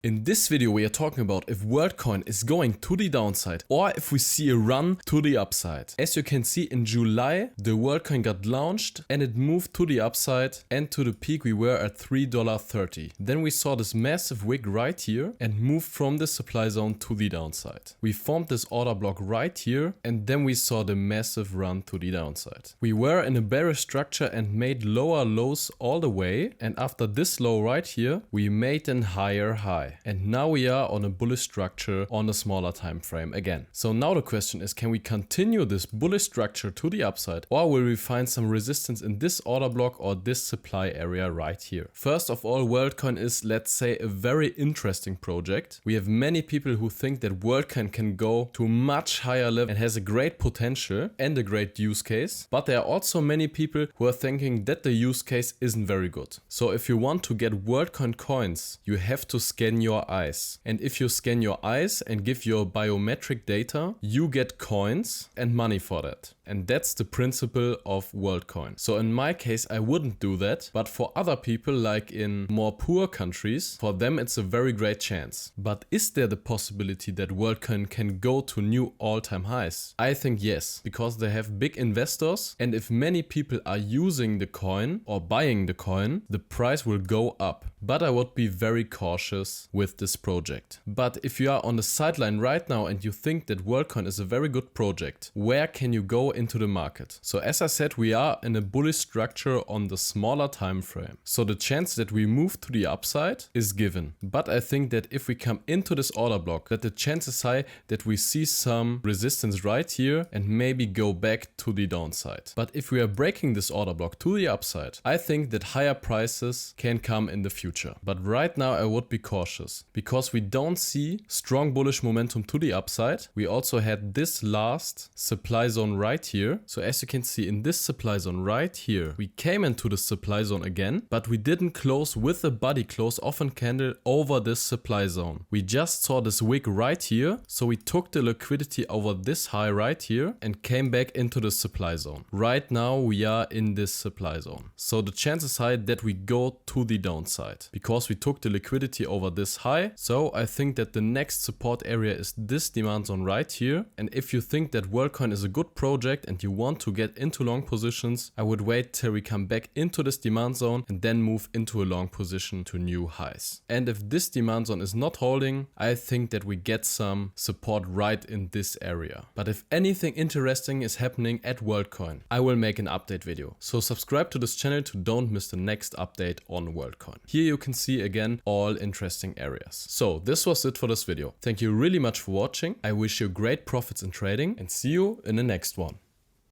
In this video we are talking about if Worldcoin is going to the downside or if we see a run to the upside. As you can see, in July the Worldcoin got launched and it moved to the upside, and to the peak we were at $3.30. Then we saw this massive wick right here and moved from the supply zone to the downside. We formed this order block right here and then we saw the massive run to the downside. We were in a bearish structure and made lower lows all the way, and after this low right here we made a higher high. And now we are on a bullish structure on a smaller time frame again. So now the question is, can we continue this bullish structure to the upside, or will we find some resistance in this order block or this supply area right here? First of all, Worldcoin is, let's say, a very interesting project. We have many people who think that Worldcoin can go to a much higher level and has a great potential and a great use case. But there are also many people who are thinking that the use case isn't very good. So if you want to get Worldcoin coins, you have to scan your eyes. And if you scan your eyes and give your biometric data, you get coins and money for that. And that's the principle of Worldcoin. So in my case, I wouldn't do that. But for other people, like in more poor countries, for them it's a very great chance. But is there the possibility that Worldcoin can go to new all-time highs? I think yes, because they have big investors. And if many people are using the coin or buying the coin, the price will go up. But I would be very cautious with this project. But if you are on the sideline right now and you think that Worldcoin is a very good project, where can you go into the market? So as I said, we are in a bullish structure on the smaller time frame. So the chance that we move to the upside is given. But I think that if we come into this order block, that the chance is high that we see some resistance right here and maybe go back to the downside. But if we are breaking this order block to the upside, I think that higher prices can come in the future. But right now I would be cautious because we don't see strong bullish momentum to the upside. We also had this last supply zone right here. So as you can see, in this supply zone right here, we came into the supply zone again, but we didn't close with a body close off a candle over this supply zone. We just saw this wick right here. So we took the liquidity over this high right here and came back into the supply zone. Right now we are in this supply zone. So the chance is high that we go to the downside because we took the liquidity over this high. So I think that the next support area is this demand zone right here. And if you think that Worldcoin is a good project and you want to get into long positions, I would wait till we come back into this demand zone and then move into a long position to new highs. And if this demand zone is not holding, I think that we get some support right in this area. But if anything interesting is happening at Worldcoin, I will make an update video. So subscribe to this channel to don't miss the next update on Worldcoin. Here you can see again all interesting areas. So this was it for this video. Thank you really much for watching. I wish you great profits in trading and see you in the next one.